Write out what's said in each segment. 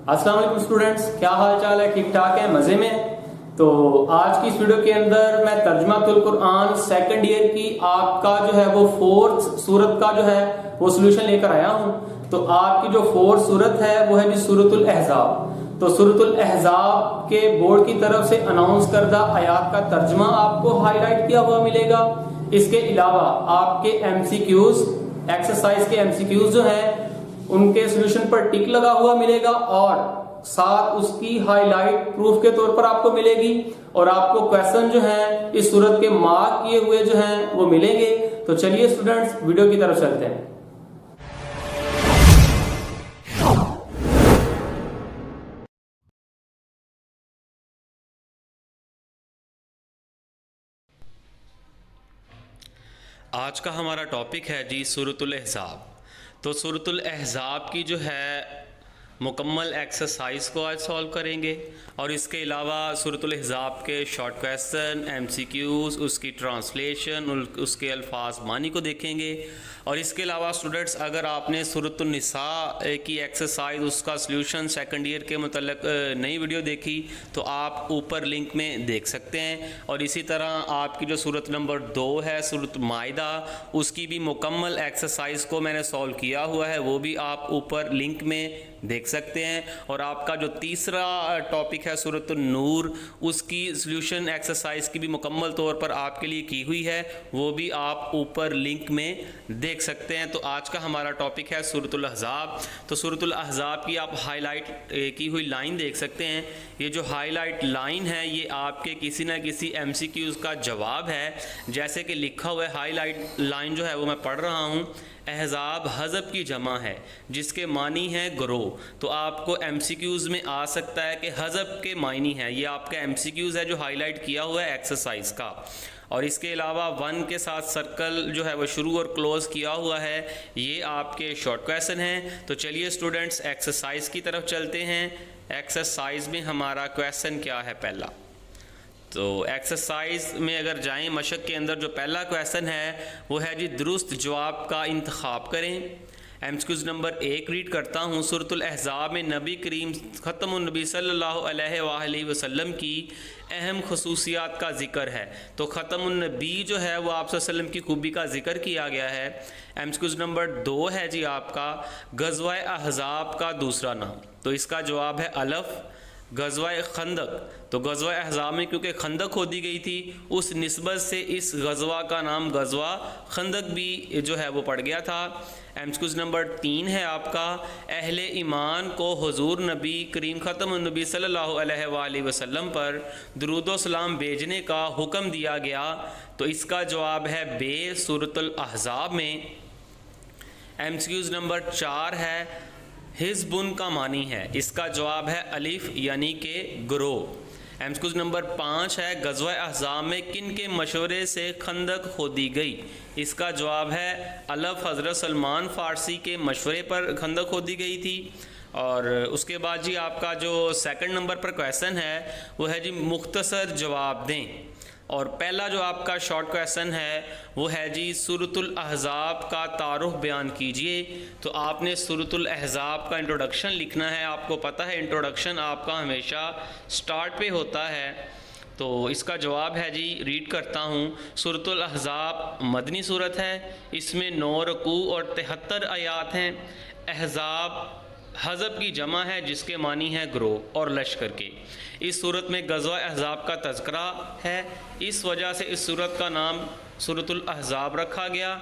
अस्सलाम वालेकुम स्टूडेंट्स, क्या हाल चाल है? ठीक ठाक है, मजे में? तो आज की इस वीडियो के अंदर मैं तर्जुमातुल कुरान सेकंड ईयर की आपका जो है वो फोर्थ सूरत का जो है वो सोल्यूशन लेकर आया हूं। तो आपकी जो फोर्थ सूरत है वो है जी सूरतुल अहज़ाब। तो सूरतुल अहज़ाब के बोर्ड की तरफ से अनाउंस करदा आयात का तर्जुमा आपको हाईलाइट किया हुआ मिलेगा। इसके अलावा आपके एमसीक्यूज, एक्सरसाइज के एमसीक्यूज जो है उनके सोल्यूशन पर टिक लगा हुआ मिलेगा और साथ उसकी हाईलाइट प्रूफ के तौर पर आपको मिलेगी और आपको क्वेश्चन जो है इस सूरत के मार्क किए हुए जो हैं वो मिलेंगे। तो चलिए स्टूडेंट्स वीडियो की तरफ चलते हैं। आज का हमारा टॉपिक है जी सूरतुल अहज़ाब। तो सूरतुल अहज़ाब की जो है मुकम्मल एक्सरसाइज को आज सॉल्व करेंगे और इसके अलावा सूरतुल अहज़ाब के शॉर्ट क्वेश्चन, एमसीक्यूज, उसकी ट्रांसलेशन, उसके अल्फाज मानी को देखेंगे। और इसके अलावा स्टूडेंट्स अगर आपने सूरतुल निसा की एक्सरसाइज उसका सॉल्यूशन सेकंड ईयर के मतलब नई वीडियो देखी तो आप ऊपर लिंक में देख सकते हैं। और इसी तरह आपकी जो सूरत नंबर 2 है सूरत माइदा, उसकी भी मुकम्मल एक्सरसाइज को मैंने सॉल्व किया हुआ है, वो भी आप ऊपर लिंक में देख सकते हैं। और आपका जो तीसरा टॉपिक है सूरत नूर, उसकी सॉल्यूशन एक्सरसाइज की भी मुकम्मल तौर पर आपके लिए की हुई है, वो भी आप ऊपर लिंक में देख सकते हैं। तो आज का हमारा टॉपिक है सूरतुल अहज़ाब। तो सूरतुल अहज़ाब की आप हाईलाइट की हुई लाइन देख सकते हैं। ये जो हाईलाइट लाइन है ये आपके किसी ना किसी एमसीक्यूज़ का जवाब है। जैसे कि लिखा हुआ है, हाईलाइट लाइन जो है वो मैं पढ़ रहा हूँ। अहज़ाब हज़ब की जमा है जिसके मानी है ग्रोह। तो आपको एमसीक्यूज़ में आ सकता है कि हज़ब के मायनी है, ये आपका एमसीक्यूज़ है जो हाईलाइट किया हुआ है एक्सरसाइज का। और इसके अलावा 1 के साथ सर्कल जो है वो शुरू और क्लोज़ किया हुआ है, ये आपके शॉर्ट क्वेश्चन हैं। तो चलिए स्टूडेंट्स एक्सरसाइज की तरफ चलते हैं। एक्सरसाइज में हमारा क्वेश्चन क्या है पहला, तो एक्सरसाइज में अगर जाएं मशक के अंदर जो पहला क्वेश्चन है वो है जी दुरुस्त जवाब का इंतखाब करें। एमसीक्यूज़ नंबर 1 रीड करता हूँ। सूरतुल अहज़ाब में नबी करीम ख़त्मुन नबी सल्लल्लाहु अलैहि वसल्लम की अहम खसूसियात का ज़िक्र है। तो ख़त्मुन नबी जो है वो आप वसल्लम की खूबी का ज़िक्र किया गया है। एमसीक्यूज़ नंबर 2 है जी आपका ग़ज़वा अहज़ाब का दूसरा नाम। तो इसका जवाब है अलफ़ ग़ज़वा खंदक। तो ग़ज़वा अहज़ाब में क्योंकि खंदक खोदी गई थी उस निस्बत से इस ग़ज़वा का नाम ग़ज़वा खंदक भी जो है वो पड़ गया था। एमसीक्यूज़ नंबर 3 है आपका अहले ईमान को हुज़ूर नबी करीम ख़त्मुन नबी सल्लल्लाहु अलैहि वसल्लम पर दुरूद व सलाम भेजने का हुक्म दिया गया। तो इसका जवाब है बे सूरतुल अहज़ाब में। एमसीक्यूज़ नंबर 4 है हिज़्बुन का मानी है, इसका जवाब है अलिफ यानी कि ग्रोह। एमसीक्यूज़ नंबर 5 है ग़ज़वा अहज़ाब में किन के मशवरे से खंदक खोदी गई, इसका जवाब है अलफ़ हज़रत सलमान फ़ारसी के मशवरे पर खंदक खोदी गई थी। और उसके बाद जी आपका जो सेकंड नंबर पर क्वेश्चन है वो है जी मुख्तसर जवाब दें। और पहला जो आपका शॉर्ट क्वेश्चन है वो है जी सूरतुल अहज़ाब का तारुफ बयान कीजिए। तो आपने सूरतुल अहज़ाब का इंट्रोडक्शन लिखना है। आपको पता है इंट्रोडक्शन आपका हमेशा स्टार्ट पे होता है। तो इसका जवाब है जी रीड करता हूँ। सूरतुल अहज़ाब मदनी सूरत है, इसमें 9 रुकू और 73 आयात हैं। अहज़ाब हज़ब की जमा है जिसके मानी है ग्रोह और लश्कर के। इस सूरत में ग़ज़वा अहज़ाब का तज़किरा है, इस वजह से इस सूरत का नाम सूरतुल अहज़ाब रखा गया।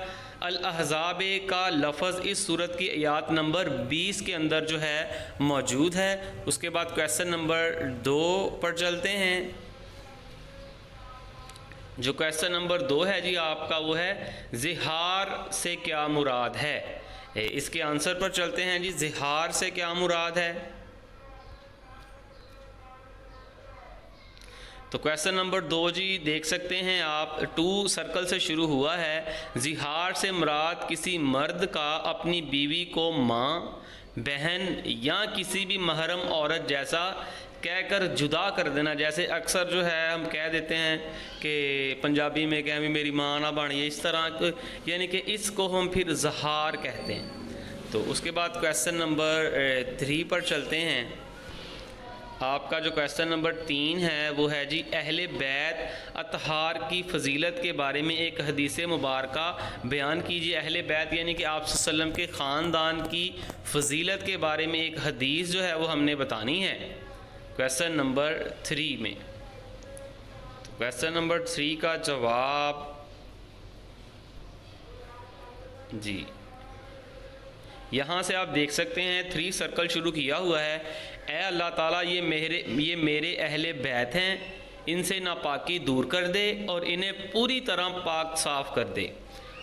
अल अहज़ाब का लफ्ज़ इस सूरत की आयत नंबर 20 के अंदर जो है मौजूद है। उसके बाद क्वेश्चन नंबर 2 पर चलते हैं। जो क्वेश्चन नंबर 2 है जी आपका वो है ज़िहार से क्या मुराद है। इसके आंसर पर चलते हैं जी। ज़िहार से क्या मुराद है, तो क्वेश्चन नंबर 2 जी देख सकते हैं आप, 2 सर्कल से शुरू हुआ है। ज़िहार से मुराद किसी मर्द का अपनी बीवी को माँ, बहन या किसी भी महरम औरत जैसा कहकर जुदा कर देना। जैसे अक्सर जो है हम कह देते हैं कि पंजाबी में क्या भी मेरी माँ ना बनिए, इस तरह यानी कि इसको हम फिर ज़हार कहते हैं। तो उसके बाद क्वेश्चन नंबर 3 पर चलते हैं। आपका जो क्वेश्चन नंबर 3 है वो है जी अहले बैत अतहार की फजीलत के बारे में एक हदीस मुबारका बयान कीजिए। अहले बैत यानी कि आप सल्लम के ख़ानदान की फजीलत के बारे में एक हदीस जो है वो हमने बतानी है क्वेश्चन नंबर 3 में। तो क्वेश्चन नंबर 3 का जवाब जी यहाँ से आप देख सकते हैं 3 सर्कल शुरू किया हुआ है। ए अल्लाह ताला ये मेरे अहले बैत हैं, इनसे नापाकी दूर कर दे और इन्हें पूरी तरह पाक साफ़ कर दे।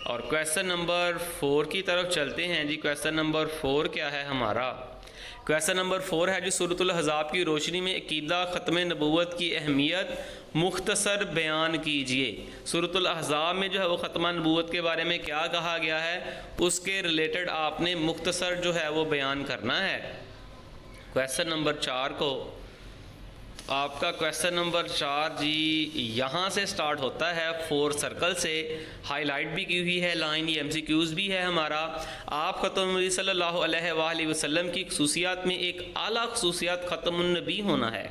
और क्वेश्चन नंबर 4 की तरफ चलते हैं जी। क्वेश्चन नंबर 4 क्या है हमारा? क्वेश्चन नंबर 4 है जी सूरतुल अहज़ाब की रोशनी में अक़ीदा ख़त्म नबूवत की अहमियत मुख्तसर बयान कीजिए। सूरतुल अहज़ाब में जो है वो ख़त्म नबूवत के बारे में क्या कहा गया है उसके रिलेटेड आपने मुख्तसर जो है वो बयान करना है। क्वेश्चन नंबर 4 को आपका क्वेश्चन नंबर 4 जी यहाँ से स्टार्ट होता है 4 सर्कल से, हाईलाइट भी की हुई है लाइन, ये MCQs भी है हमारा। आप ख़त्मुन नबी सल्लल्लाहु अलैहि वसल्लम की खसूसियात में एक आला खसूसियात ख़त्मुन नबी होना है।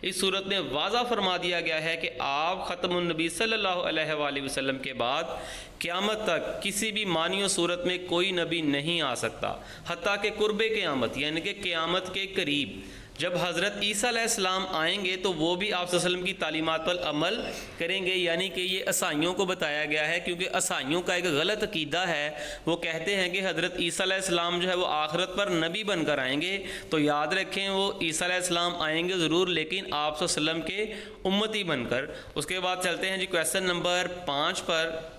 इस सूरत में वाज़ा फरमा दिया गया है कि आप ख़त्मुन नबी सल्लल्लाहु अलैहि वसल्लम के बाद क़यामत तक किसी भी मानी व सूरत में कोई नबी नहीं आ सकता, हत्ता कि कुर्बे क़यामत यानी कि क़यामत के करीब जब हज़रत ईसा अलैहिस्सलाम आएंगे तो वो भी आप सल्लल्लाहु अलैहि वसल्लम की तालीमात पर अमल करेंगे। यानी कि ये ईसाइयों को बताया गया है, क्योंकि ईसाइयों का एक गलत अकीदा है। वो कहते हैं कि हज़रत ईसा अलैहिस्सलाम जो है वो आखिरत पर नबी बनकर आएंगे। तो याद रखें वो ईसा अलैहिस्सलाम आएंगे ज़रूर, लेकिन आप सल्लल्लाहु अलैहि वसल्लम के उम्मती बनकर। उसके बाद चलते हैं जी क्वेश्चन नंबर 5 पर।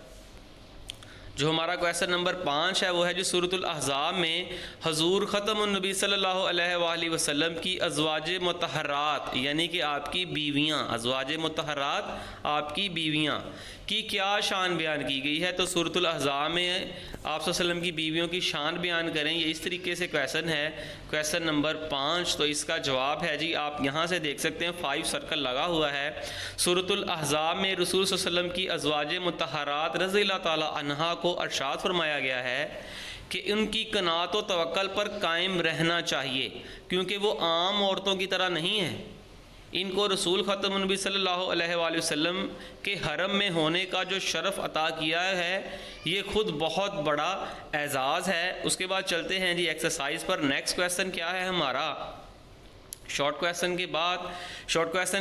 जो हमारा क्वेश्चन नंबर 5 है वो है जो सूरतुल अहज़ाब में हजूर ख़त्मुन नबी सल्लल्लाहु अलैहि वसल्लम की अज़वाज मुतहरात यानी कि आपकी बीवियाँ, अज़वाज मुतहरात आपकी बीवियाँ की क्या शान बयान की गई है। तो सूरतुल अहज़ाब में आप सल्लल्लाहु अलैहि वसल्लम की बीवियों की शान बयान करें, ये इस तरीके से क्वेश्चन है क्वेश्चन नंबर 5। तो इसका जवाब है जी आप यहाँ से देख सकते हैं 5 सर्कल लगा हुआ है। सूरतुल अहज़ाब में रसूल सल्लल्लाहु अलैहि वसल्लम की अज़वाज मुतहरात रज़ियल्लाहु ताला अन्हा को अरशाद फरमाया गया है कि उनकी कनात व तवक्कल पर कायम रहना चाहिए, क्योंकि वो आम औरतों की तरह नहीं है। इनको रसूल ख़त्मुन नबी सल्लल्लाहु अलैहि वसल्लम के हरम में होने का जो शरफ़ अता किया है ये ख़ुद बहुत बड़ा एज़ाज़ है। उसके बाद चलते हैं जी एक्सरसाइज पर। नेक्स्ट क्वेश्चन क्या है हमारा? शॉर्ट क्वेश्चन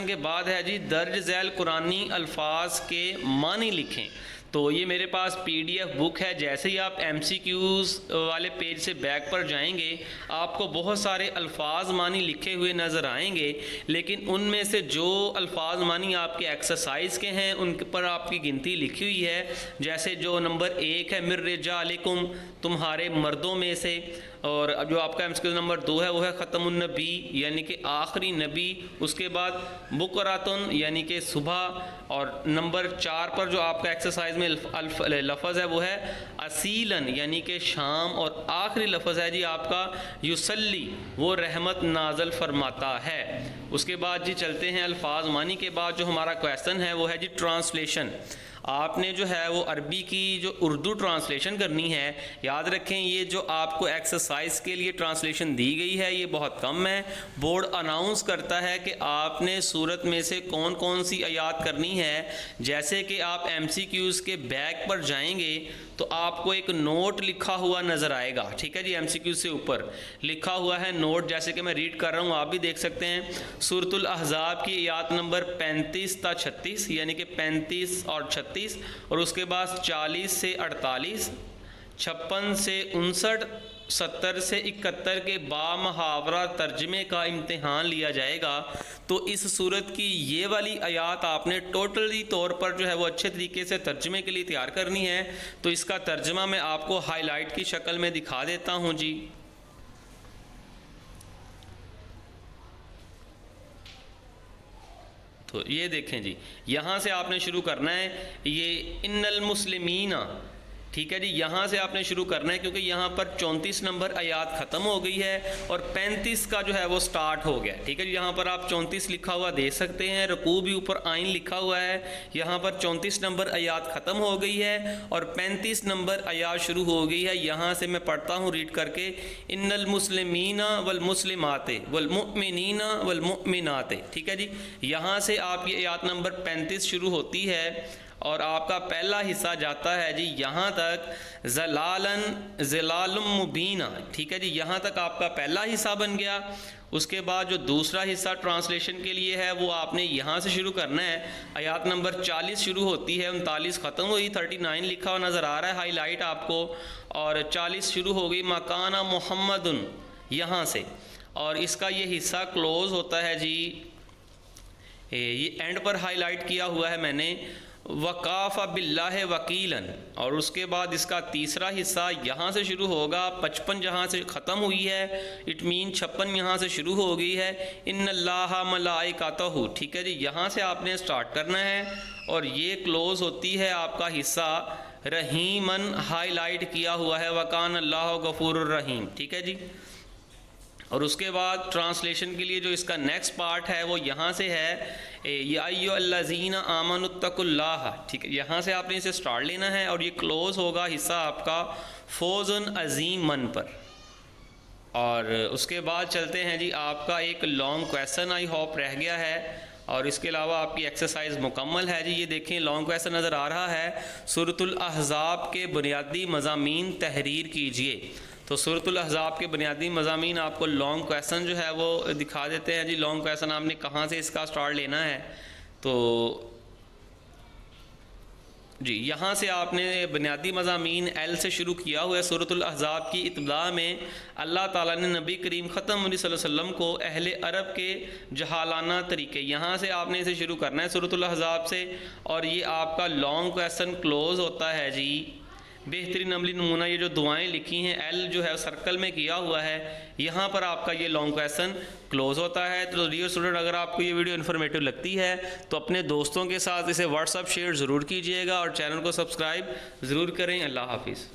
के बाद है जी दर्ज झैल कुरानी अल्फाज के मानी लिखें। तो ये मेरे पास PDF बुक है। जैसे ही आप MCQs वाले पेज से बैक पर जाएंगे आपको बहुत सारे अल्फाज मानी लिखे हुए नज़र आएंगे, लेकिन उनमें से जो अल्फाज मानी आपके एक्सरसाइज के हैं उन पर आपकी गिनती लिखी हुई है। जैसे जो नंबर 1 है मिर रिजालिकुम, तुम्हारे मर्दों में से। और अब जो आपका MCQ नंबर 2 है वो है ख़त्मुन नबी यानी कि आखिरी नबी। उसके बाद बुकरातुन यानी कि सुबह। और नंबर 4 पर जो आपका एक्सरसाइज में लफ्ज़ है वो है असीलन यानी कि शाम। और आखिरी लफ्ज़ है जी आपका युसल्ली, वो रहमत नाजल फरमाता है। उसके बाद जी चलते हैं अल्फाज मानी के बाद जो हमारा क्वेश्चन है वो है जी ट्रांसलेशन। आपने जो है वो अरबी की जो उर्दू ट्रांसलेशन करनी है। याद रखें ये जो आपको एक्सरसाइज के लिए ट्रांसलेशन दी गई है ये बहुत कम है। बोर्ड अनाउंस करता है कि आपने सूरत में से कौन कौन सी आयात करनी है। जैसे कि आप MCQs के बैक पर जाएंगे तो आपको एक नोट लिखा हुआ नज़र आएगा, ठीक है जी। MCQ से ऊपर लिखा हुआ है नोट, जैसे कि मैं रीड कर रहा हूँ आप भी देख सकते हैं। सूरतुल अहज़ाब की आयत नंबर 35 ता 36 यानी कि 35 और 36, और उसके बाद 40 से 48, 56 से 59, 70 से 71 के बामहावरा तर्जमे का इम्तिहान लिया जाएगा। तो इस सूरत की ये वाली आयात आपने टोटली तौर पर जो है वो अच्छे तरीके से तर्जमे के लिए तैयार करनी है। तो इसका तर्जमा मैं आपको हाईलाइट की शक्ल में दिखा देता हूँ जी। तो ये देखें जी, यहाँ से आपने शुरू करना है। ये इन्नल मुस्लिमीना ठीक है जी। यहाँ से आपने शुरू करना है क्योंकि यहाँ पर 34 नंबर आयात ख़त्म हो गई है और 35 का जो है वो स्टार्ट हो गया। ठीक है जी, यहाँ पर आप 34 लिखा हुआ दे सकते हैं, रुकू भी ऊपर आइन लिखा हुआ है। यहाँ पर 34 नंबर आयात ख़त्म हो गई है और 35 नंबर आयात शुरू हो गई है। यहाँ से मैं पढ़ता हूँ रीड करके, इन्नल मुस्लिमीना वल मुस्लिमाते वल मुमिनीना वल मुमिनाते। ठीक है जी, यहाँ से आपकी आयात नंबर 35 शुरू होती है और आपका पहला हिस्सा जाता है जी यहाँ तक ज़लालन ज़लालुम मुबीना। ठीक है जी, यहाँ तक आपका पहला हिस्सा बन गया। उसके बाद जो दूसरा हिस्सा ट्रांसलेशन के लिए है वो आपने यहाँ से शुरू करना है। आयात नंबर 40 शुरू होती है, 39 ख़त्म हुई, 39 लिखा हुआ नज़र आ रहा है हाईलाइट आपको, और 40 शुरू हो गई मकाना मुहम्मदुन यहाँ से, और इसका ये हिस्सा क्लोज़ होता है जी, ये एंड पर हाईलाइट किया हुआ है मैंने, वकाफ़ा बिल्लाह वकीलन। और उसके बाद इसका तीसरा हिस्सा यहाँ से शुरू होगा, 55 जहाँ से ख़त्म हुई है, इट मीन 56 यहाँ से शुरू हो गई है, इन्नल्लाह मलाइकातहू। ठीक है जी, यहाँ से आपने स्टार्ट करना है और ये क्लोज़ होती है आपका हिस्सा रहीमन, हाईलाइट किया हुआ है, वकान अल्लाह गफूरुर रहीम। ठीक है जी, और उसके बाद ट्रांसलेशन के लिए जो इसका नेक्स्ट पार्ट है वो यहाँ से है, या अय्युहल्लज़ीना आमनुत्तकुल्लाह। ठीक है, यहाँ से आपने इसे स्टार्ट लेना है और ये क्लोज़ होगा हिस्सा आपका फौज़न अज़ीम मन पर। और उसके बाद चलते हैं जी, आपका एक लॉन्ग क्वेश्चन आई होप रह गया है और इसके अलावा आपकी एक्सरसाइज मुकम्मल है जी। ये देखें लॉन्ग क्वेश्चन नज़र आ रहा है, सूरतुल अहज़ाब के बुनियादी मज़ामीन तहरीर कीजिए। तो सूरतुल अहज़ाब के बुनियादी मज़ामीन आपको लॉन्ग क्वेश्चन जो है वो दिखा देते हैं जी। लॉन्ग क्वेश्चन आपने कहाँ से इसका स्टार्ट लेना है, तो जी यहाँ से आपने बुनियादी मज़ामीन एल से शुरू किया हुआ है। सूरतुल अहज़ाब की इब्तिदा में अल्लाह ताला ने नबी करीम ख़त्म सल्लल्लाहु अलैहि वसल्लम को अहले अरब के जहालाना तरीके, यहाँ से आपने इसे शुरू करना है सूरतुल अहज़ाब से, और ये आपका लॉन्ग क्वेश्चन क्लोज़ होता है जी। बेहतरीन अमली नमूना, ये जो दुआएं लिखी हैं एल जो है सर्कल में किया हुआ है, यहाँ पर आपका ये लॉन्ग क्वेश्चन क्लोज होता है। तो डियर स्टूडेंट, अगर आपको ये वीडियो इन्फॉर्मेटिव लगती है तो अपने दोस्तों के साथ इसे व्हाट्सअप शेयर ज़रूर कीजिएगा और चैनल को सब्सक्राइब ज़रूर करें। अल्लाह हाफिज़।